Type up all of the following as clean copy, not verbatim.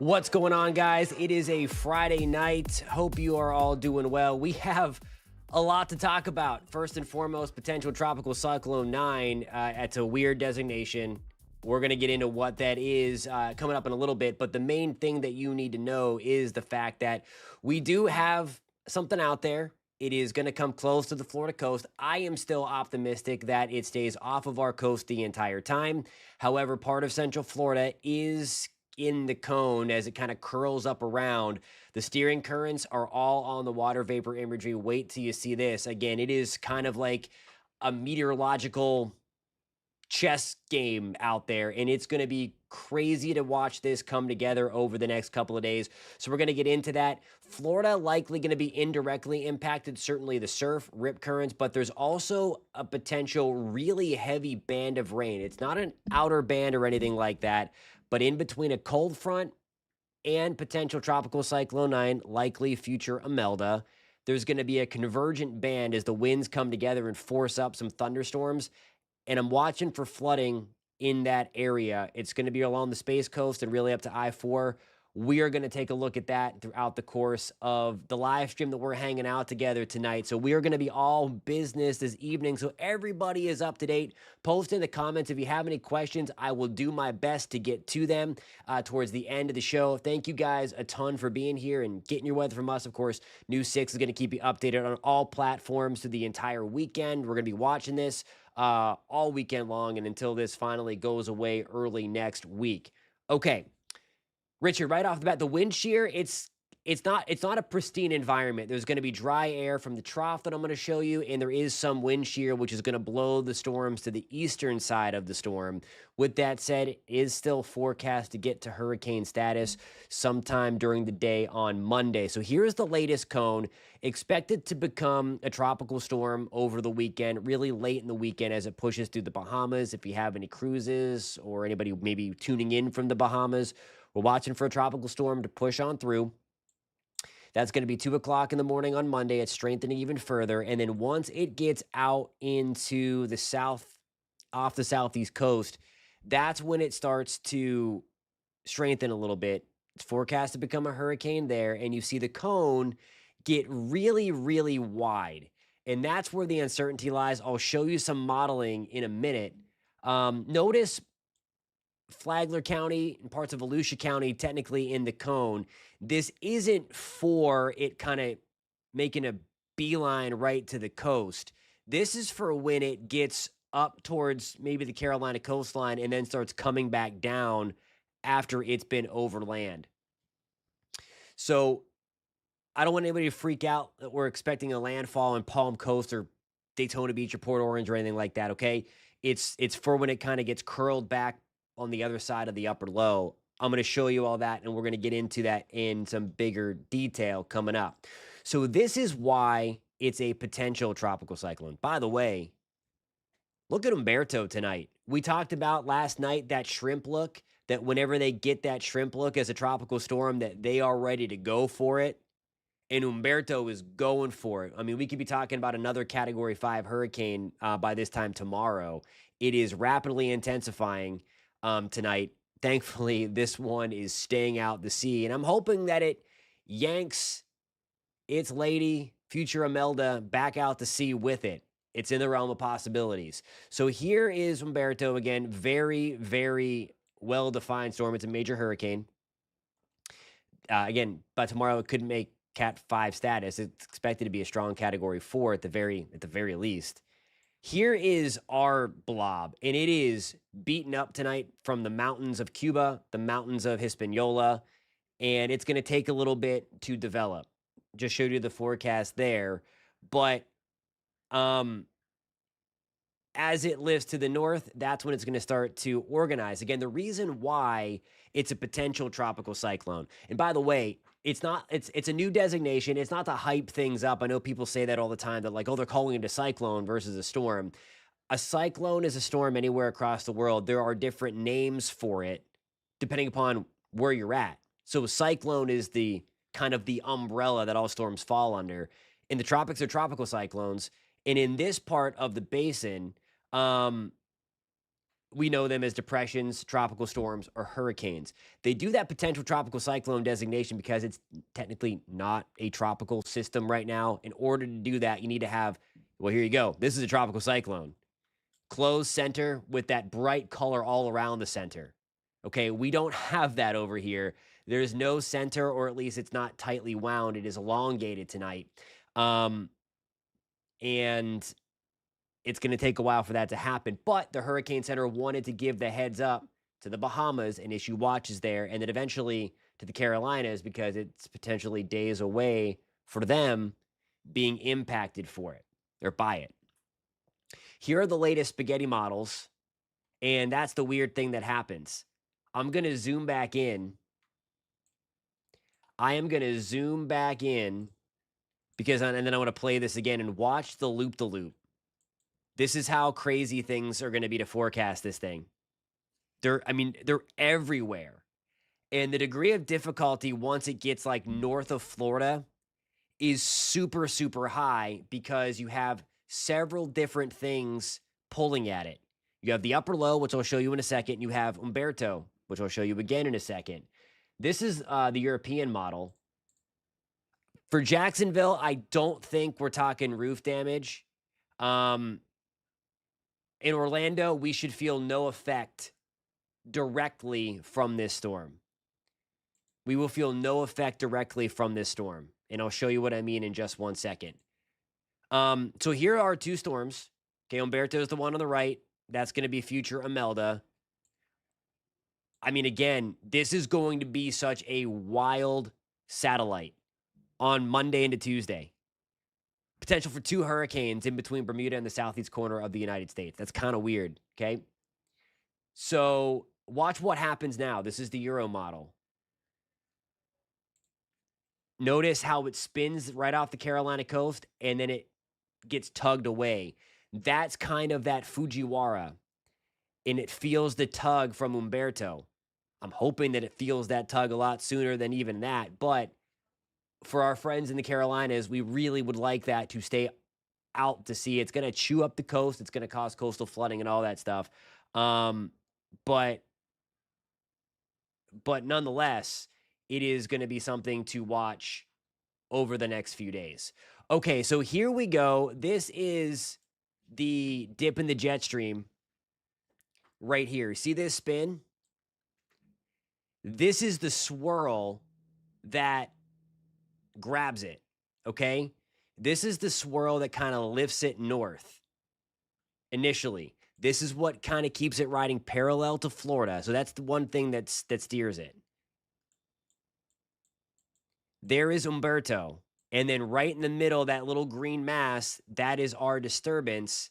What's going on, guys? It is a Friday night. Hope you are all doing well. We have a lot to talk about. First and foremost, potential tropical cyclone 9. It's a weird designation. We're going to get into what that is coming up in a little bit. But the main thing that you need to know is the fact that we do have something out there. It is going to come close to the Florida coast. I am still optimistic that it stays off of our coast the entire time. However, part of Central Florida is in the cone as it kind of curls up around. The steering currents are all on the water vapor imagery. Wait till you see this. Again, it is kind of like a meteorological chess game out there, and it's going to be crazy to watch this come together over the next couple of days. So we're going to get into that. Florida likely going to be indirectly impacted, certainly the surf, rip currents, but there's also a potential really heavy band of rain. It's not an outer band or anything like that, but in between a cold front and potential tropical cyclone 9, likely future Imelda, there's going to be a convergent band as the winds come together and force up some thunderstorms. And I'm watching for flooding in that area. It's going to be along the Space Coast and really up to I-4. We are going to take a look at that throughout the course of the live stream that we're hanging out together tonight. So we are going to be all business this evening. So everybody is up to date. Post in the comments if you have any questions. I will do my best to get to them towards the end of the show. Thank you guys a ton for being here and getting your weather from us. Of course, News 6 is going to keep you updated on all platforms through the entire weekend. We're going to be watching this all weekend long and until this finally goes away early next week. Okay, Richard, right off the bat, the wind shear, it's not a pristine environment. There's going to be dry air from the trough that I'm going to show you, and there is some wind shear, which is going to blow the storms to the eastern side of the storm. With that said, it is still forecast to get to hurricane status sometime during the day on Monday. So here's the latest cone. Expected to become a tropical storm over the weekend, really late in the weekend as it pushes through the Bahamas. If you have any cruises or anybody maybe tuning in from the Bahamas, we're watching for a tropical storm to push on through. That's going to be 2 o'clock in the morning on Monday. It's strengthening even further. And then once it gets out into the south, off the southeast coast, that's when it starts to strengthen a little bit. It's forecast to become a hurricane there. And you see the cone get really, really wide. And that's where the uncertainty lies. I'll show you some modeling in a minute. Notice Flagler County and parts of Volusia County technically in the cone. This isn't for it kind of making a beeline right to the coast. This is for when it gets up towards maybe the Carolina coastline and then starts coming back down after it's been overland. So I don't want anybody to freak out that we're expecting a landfall in Palm Coast or Daytona Beach or Port Orange or anything like that, okay? It's for when it kind of gets curled back on the other side of the upper low. I'm going to show you all that, and we're going to get into that in some bigger detail coming up. So this is why it's a potential tropical cyclone. By the way, look at Humberto tonight. We talked about last night that shrimp look, that whenever they get that shrimp look as a tropical storm, that they are ready to go for it. And Humberto is going for it. I mean, we could be talking about another Category 5 hurricane by this time tomorrow. It is rapidly intensifying tonight. Thankfully, this one is staying out to sea, and I'm hoping that it yanks its lady, future Imelda, back out to sea with it. It's in the realm of possibilities. So here is Humberto again, very, very well-defined storm. It's a major hurricane. Again, by tomorrow, it could make Cat 5 status. It's expected to be a strong Category 4 at the very least. Here is our blob, and it is beaten up tonight from the mountains of Cuba, the mountains of Hispaniola, and it's going to take a little bit to develop. Just showed you the forecast there, but as it lifts to the north, that's when it's going to start to organize. Again, the reason why it's a potential tropical cyclone, and by the way, it's a new designation. It's not to hype things up. I know people say that all the time, that like, oh, they're calling it a cyclone versus a storm. A cyclone is a storm anywhere across the world. There are different names for it depending upon where you're at. So a cyclone is the kind of the umbrella that all storms fall under. In the tropics are tropical cyclones. And in this part of the basin, we know them as depressions, tropical storms, or hurricanes. They do that potential tropical cyclone designation because it's technically not a tropical system right now. In order to do that, you need to have, well, here you go. This is a tropical cyclone. Closed center with that bright color all around the center. Okay, we don't have that over here. There's no center, or at least it's not tightly wound. It is elongated tonight. And it's going to take a while for that to happen. But the Hurricane Center wanted to give the heads up to the Bahamas and issue watches there, and then eventually to the Carolinas because it's potentially days away for them being impacted for it or by it. Here are the latest spaghetti models, and that's the weird thing that happens. I'm going to zoom back in. I am going to zoom back in because, and then I want to play this again and watch the loop-the-loop. This is how crazy things are going to be to forecast this thing. They're everywhere. And the degree of difficulty once it gets like north of Florida is super, super high because you have several different things pulling at it. You have the upper low, which I'll show you in a second. You have Humberto, which I'll show you again in a second. This is the European model. For Jacksonville, I don't think we're talking roof damage. In Orlando, we should feel no effect directly from this storm. We will feel no effect directly from this storm. And I'll show you what I mean in just 1 second. So here are two storms. Okay, Humberto is the one on the right. That's going to be future Imelda. I mean, again, this is going to be such a wild satellite on Monday into Tuesday. Potential for two hurricanes in between Bermuda and the southeast corner of the United States. That's kind of weird, okay? So watch what happens now. This is the Euro model. Notice how it spins right off the Carolina coast, and then it gets tugged away. That's kind of that Fujiwara, and it feels the tug from Humberto. I'm hoping that it feels that tug a lot sooner than even that, but for our friends in the Carolinas, we really would like that to stay out to sea. It's going to chew up the coast. It's going to cause coastal flooding and all that stuff. But nonetheless, it is going to be something to watch over the next few days. Okay, so here we go. This is the dip in the jet stream right here. See this spin? This is the swirl that grabs it, okay? This is the swirl that kind of lifts it north initially. This is what kind of keeps it riding parallel to Florida. So that's the one thing that steers it. There is Humberto. And then right in the middle, that little green mass, that is our disturbance.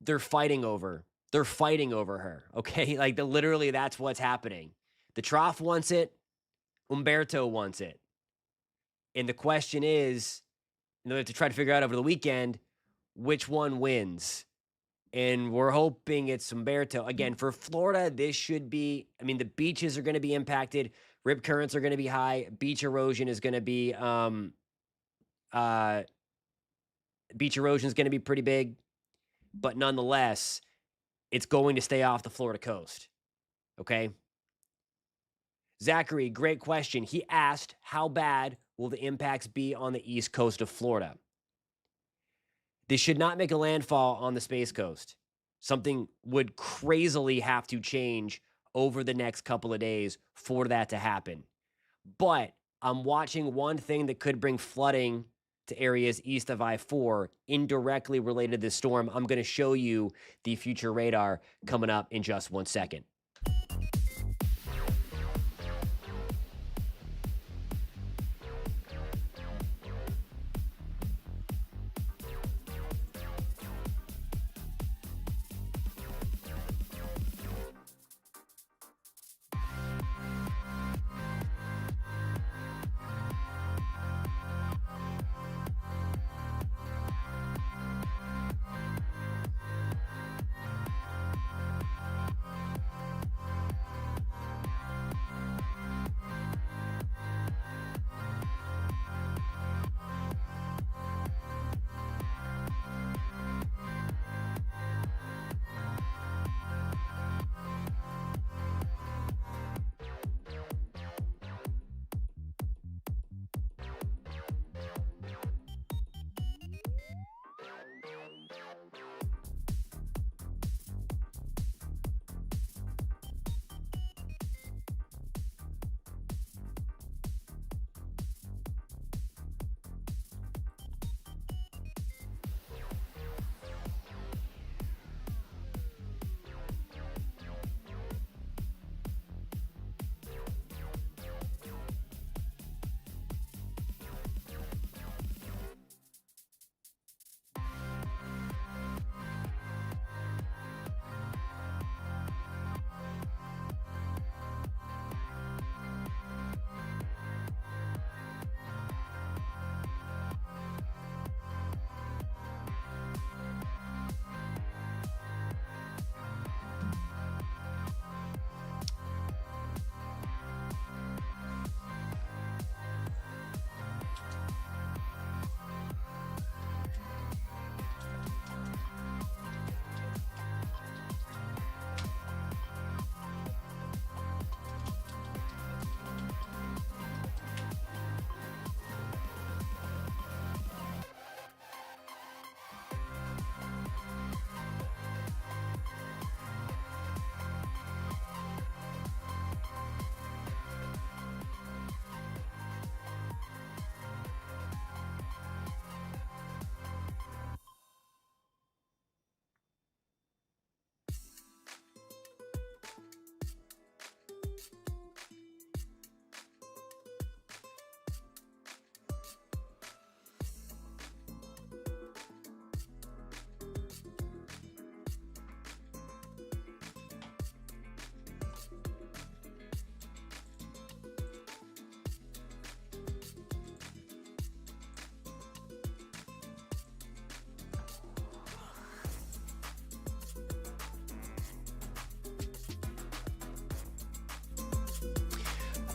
They're fighting over her, okay? Like literally that's what's happening. The trough wants it. Humberto wants it. And the question is, we have to try to figure out over the weekend, which one wins. And we're hoping it's Humberto. Again, for Florida, this should be, the beaches are going to be impacted. Rip currents are going to be high. Beach erosion is going to be, pretty big. But nonetheless, it's going to stay off the Florida coast. Okay? Zachary, great question. He asked, how bad will the impacts be on the east coast of Florida? This should not make a landfall on the Space Coast. Something would crazily have to change over the next couple of days for that to happen. But I'm watching one thing that could bring flooding to areas east of I-4 indirectly related to this storm. I'm going to show you the future radar coming up in just 1 second.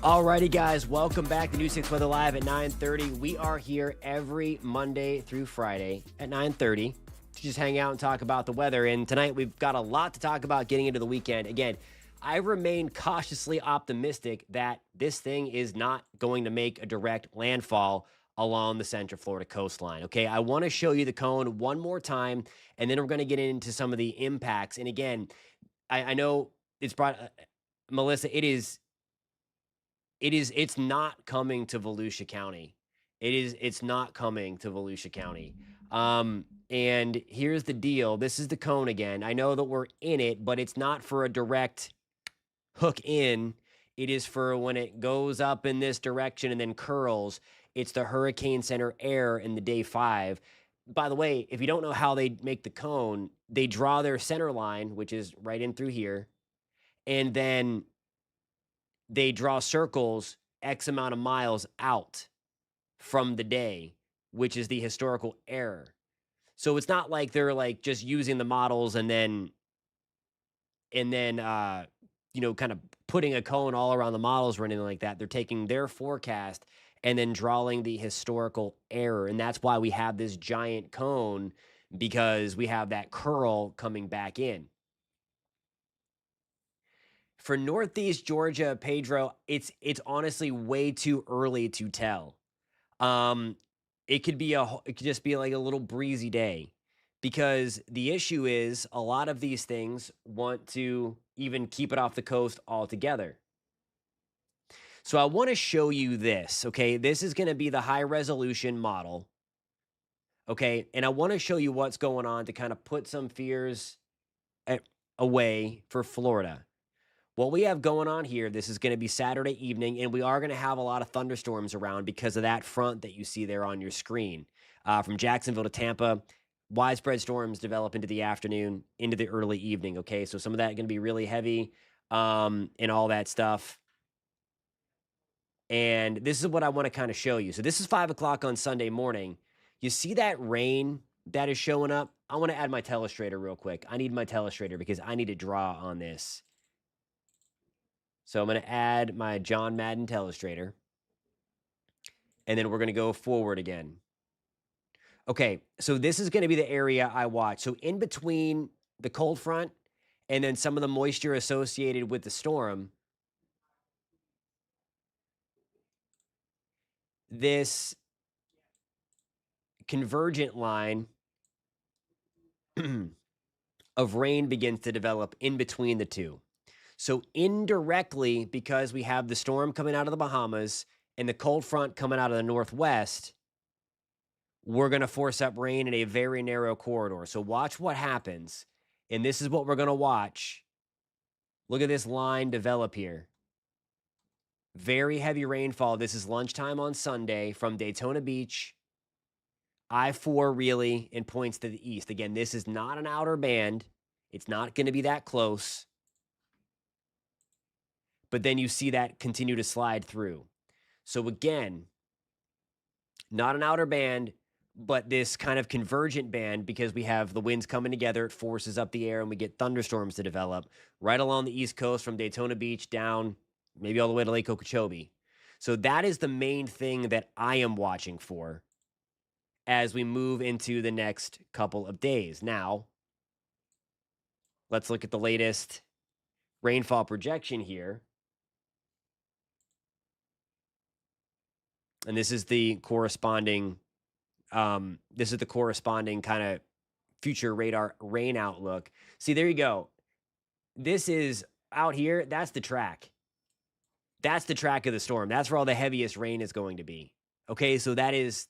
Alrighty, guys, welcome back to News 6 Weather Live at 9:30. We are here every Monday through Friday at 9:30 to just hang out and talk about the weather. And tonight we've got a lot to talk about getting into the weekend. Again, I remain cautiously optimistic that this thing is not going to make a direct landfall along the Central Florida coastline. Okay, I want to show you the cone one more time, and then we're going to get into some of the impacts. And again, I know it's brought, Melissa, it's not coming to Volusia County. It's not coming to Volusia County. And here's the deal. This is the cone again. I know that we're in it, but it's not for a direct hook in. It is for when it goes up in this direction and then curls. It's the hurricane center air in the day 5. By the way, if you don't know how they make the cone, they draw their center line, which is right in through here, and then they draw circles X amount of miles out from the day, which is the historical error. So it's not like they're like just using the models and then kind of putting a cone all around the models or anything like that. They're taking their forecast and then drawing the historical error. And that's why we have this giant cone, because we have that curl coming back in. For Northeast Georgia, Pedro, it's honestly way too early to tell. It could just be like a little breezy day, because the issue is a lot of these things want to even keep it off the coast altogether. So I want to show you this, okay? This is going to be the high resolution model, okay? And I want to show you what's going on to kind of put some fears away for Florida. What we have going on here, this is going to be Saturday evening, and we are going to have a lot of thunderstorms around because of that front that you see there on your screen. From Jacksonville to Tampa, widespread storms develop into the afternoon, into the early evening, okay? So some of that going to be really heavy and all that stuff. And this is what I want to kind of show you. So this is 5 o'clock on Sunday morning. You see that rain that is showing up? I want to add my telestrator real quick. I need my telestrator because I need to draw on this. So I'm going to add my John Madden telestrator, and then we're going to go forward again. Okay, so this is going to be the area I watch. So in between the cold front and then some of the moisture associated with the storm, this convergent line of rain begins to develop in between the two. So indirectly, because we have the storm coming out of the Bahamas and the cold front coming out of the northwest, we're going to force up rain in a very narrow corridor. So watch what happens. And this is what we're going to watch. Look at this line develop here. Very heavy rainfall. This is lunchtime on Sunday from Daytona Beach, I-4 really, and points to the east. Again, this is not an outer band. It's not going to be that close. But then you see that continue to slide through. So again, not an outer band, but this kind of convergent band, because we have the winds coming together, it forces up the air, and we get thunderstorms to develop right along the East Coast from Daytona Beach down, maybe all the way to Lake Okeechobee. So that is the main thing that I am watching for as we move into the next couple of days. Now, let's look at the latest rainfall projection here. And this is the corresponding kind of future radar rain outlook. See, there you go. This is out here. That's the track. That's the track of the storm. That's where all the heaviest rain is going to be. Okay, so that's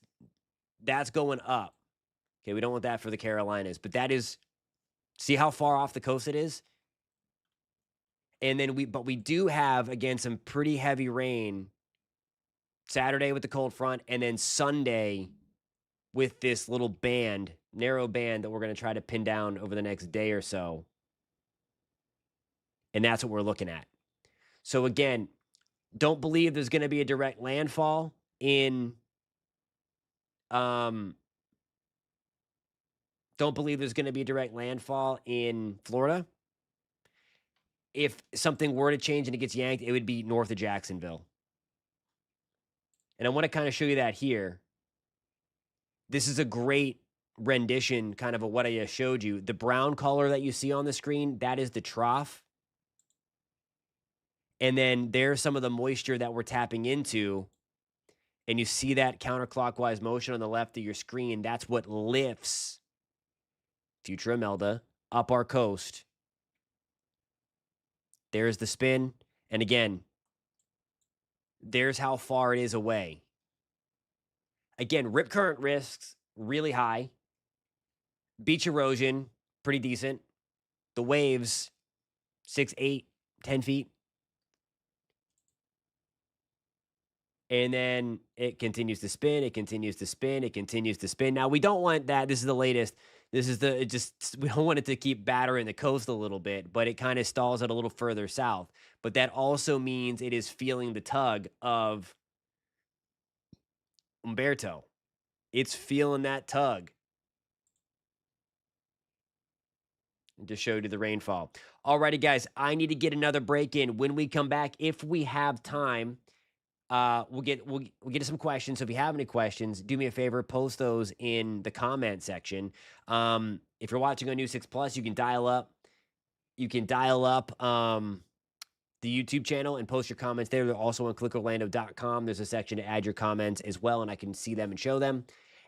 going up. Okay, we don't want that for the Carolinas, but that is, see how far off the coast it is? And then we do have, again, some pretty heavy rain Saturday with the cold front, and then Sunday with this little band, narrow band that we're going to try to pin down over the next day or so. And that's what we're looking at. So again, don't believe there's going to be a direct landfall in Florida. If something were to change and it gets yanked, it would be north of Jacksonville. And I want to kind of show you that here. This is a great rendition kind of what I just showed you. The brown color that you see on the screen, that is the trough. And then there's some of the moisture that we're tapping into. And you see that counterclockwise motion on the left of your screen. That's what lifts future Imelda up our coast. There's the spin. And again, there's how far it is away. Again, rip current risks really high. Beach erosion, pretty decent. The waves, 6, 8, 10 feet. And then it continues to spin. It continues to spin. It continues to spin. Now, we don't want that. This is the latest. This is we don't want it to keep battering the coast a little bit, but it kind of stalls it a little further south. But that also means it is feeling the tug of HUmberto. It's feeling that tug. And just showed you the rainfall. Alrighty, guys, I need to get another break in. When we come back, if we have time, we'll get to some questions. So if you have any questions, do me a favor, post those in the comment section. If you're watching on News 6 Plus, you can dial up. The YouTube channel and post your comments there. They're also on clickorlando.com. There's a section to add your comments as well, and I can see them and show them.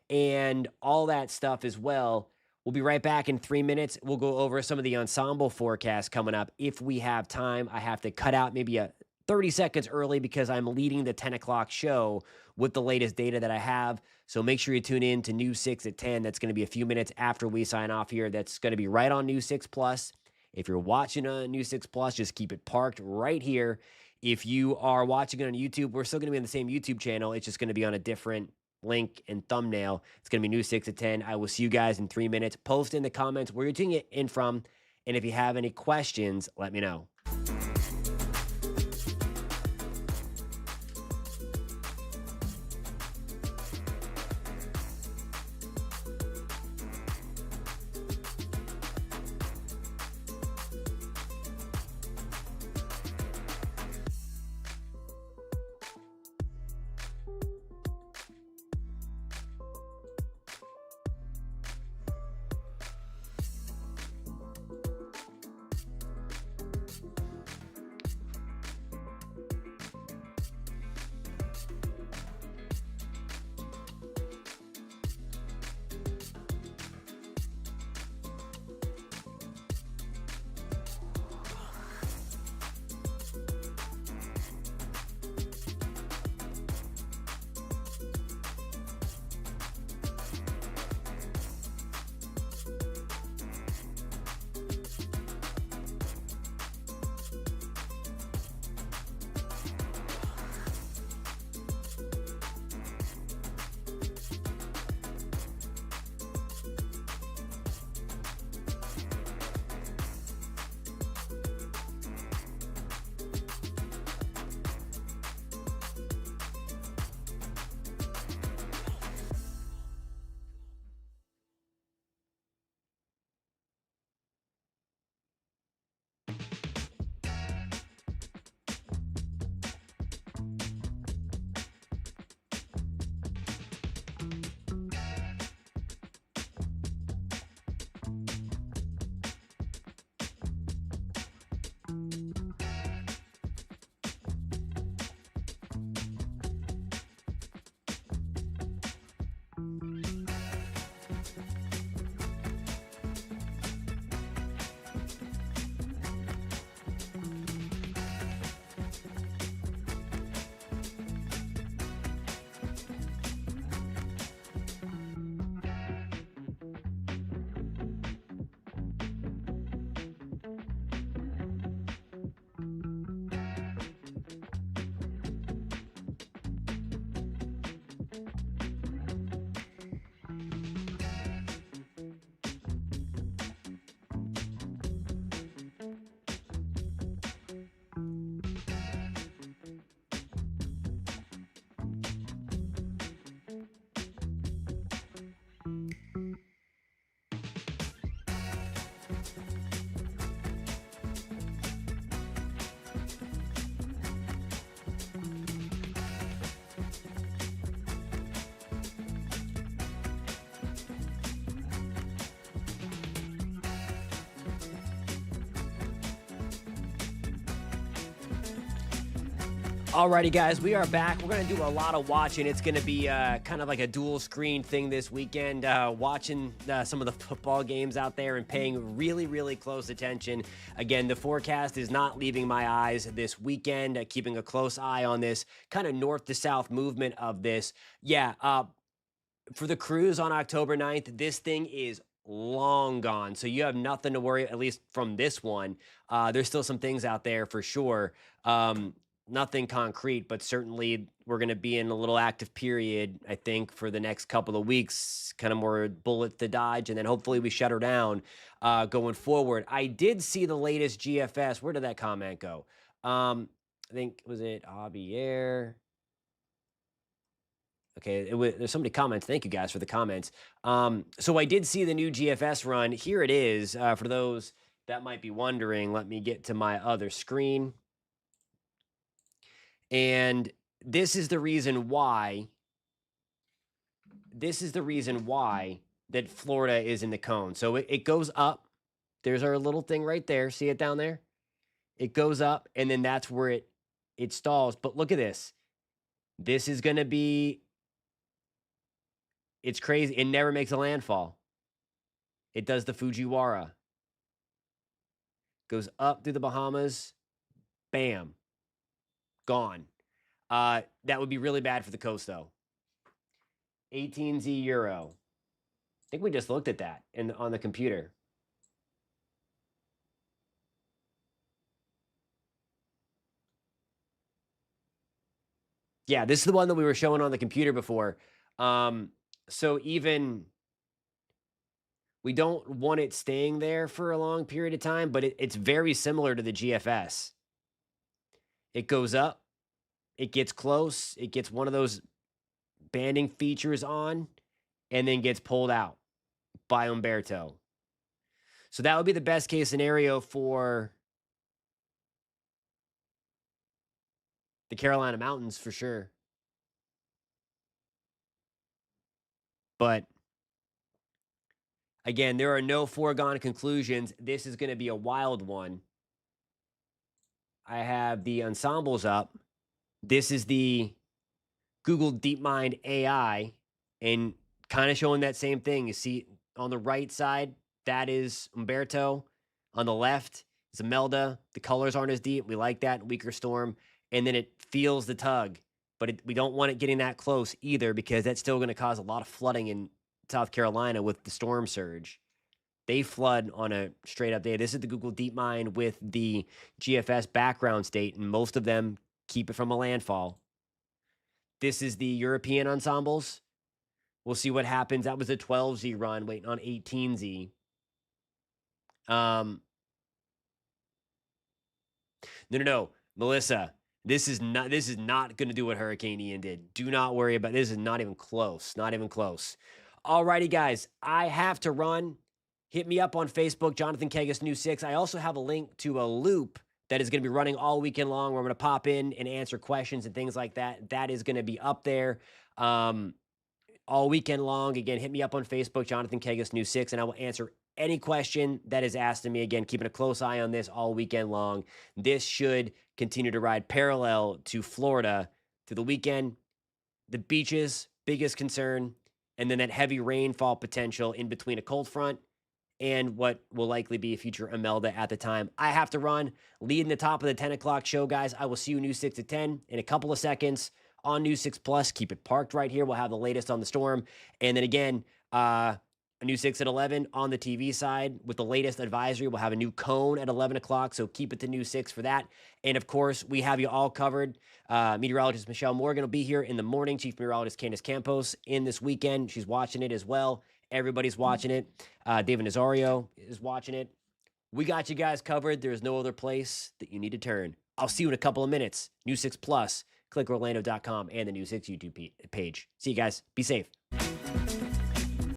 And all that stuff as well. We'll be right back in 3 minutes. We'll go over some of the ensemble forecasts coming up. If we have time, I have to cut out maybe 30 seconds early because I'm leading the 10 o'clock show with the latest data that I have. So make sure you tune in to News 6 at 10. That's going to be a few minutes after we sign off here. That's going to be right on News 6 Plus. If you're watching on News 6 Plus, just keep it parked right here. If you are watching it on YouTube, we're still going to be on the same YouTube channel. It's just going to be on a different link and thumbnail. It's going to be News 6 at 10. I will see you guys in 3 minutes. Post in the comments where you're tuning it in from. And if you have any questions, let me know. Alrighty, guys, we are back. We're going to do a lot of watching. It's going to be kind of like a dual screen thing this weekend, watching some of the football games out there and paying really, really close attention. Again, the forecast is not leaving my eyes this weekend, keeping a close eye on this kind of north to south movement of this. Yeah, for the cruise on October 9th, this thing is long gone. So you have nothing to worry, at least from this one. There's still some things out there for sure. Nothing concrete, but certainly we're going to be in a little active period, I think, for the next couple of weeks, kind of more bullets to dodge, and then hopefully we shut her down going forward. I did see the latest GFS. Where did that comment go? I think, was it Javier? Okay, there's so many comments. Thank you guys for the comments. So I did see the new GFS run. Here it is. For those that might be wondering, let me get to my other screen. And this is the reason why. This is the reason why that Florida is in the cone. So it goes up. There's our little thing right there. See it down there? It goes up, and then that's where it stalls. But look at this. This is going to be... It's crazy. It never makes a landfall. It does the Fujiwara. Goes up through the Bahamas. Bam. Gone. That would be really bad for the coast, though. 18Z Euro. I think we just looked at that on the computer. Yeah, this is the one that we were showing on the computer before. So even we don't want it staying there for a long period of time, but it's very similar to the GFS. It goes up, it gets close, it gets one of those banding features on, and then gets pulled out by HUmberto. So that would be the best case scenario for the Carolina Mountains for sure. But again, there are no foregone conclusions. This is going to be a wild one. I have the ensembles up. This is the Google DeepMind AI, and kind of showing that same thing. You see on the right side, that is HUmberto. On the left is Imelda. The colors aren't as deep. We like that. Weaker storm. And then it feels the tug. But we don't want it getting that close either, because that's still going to cause a lot of flooding in South Carolina with the storm surge. They flood on a straight up day. This is the Google DeepMind with the GFS background state, and most of them keep it from a landfall. This is the European ensembles. We'll see what happens. That was a 12Z run, waiting on 18Z. No, Melissa. This is not going to do what Hurricane Ian did. Do not worry about this. Is not even close. Not even close. Alrighty, guys. I have to run. Hit me up on Facebook, Jonathan Kegges News 6. I also have a link to a loop that is going to be running all weekend long, where I'm going to pop in and answer questions and things like that. That is going to be up there all weekend long. Again, hit me up on Facebook, Jonathan Kegges News 6, and I will answer any question that is asked of me. Again, keeping a close eye on this all weekend long. This should continue to ride parallel to Florida through the weekend. The beaches, biggest concern, and then that heavy rainfall potential in between a cold front and what will likely be a future Imelda at the time. I have to run, leading the top of the 10 o'clock show, guys. I will see you News 6 at 10 in a couple of seconds on News 6 Plus. Keep it parked right here. We'll have the latest on the storm. And then again, News 6 at 11 on the TV side with the latest advisory. We'll have a new cone at 11 o'clock, so keep it to News 6 for that. And, of course, we have you all covered. Meteorologist Michelle Morgan will be here in the morning. Chief Meteorologist Candace Campos in this weekend. She's watching it as well. Everybody's watching it. David Nazario is watching it. We got you guys covered. There's no other place that you need to turn. I'll see you in a couple of minutes. News 6 Plus, clickorlando.com, and the News 6 YouTube page. See you guys. Be safe.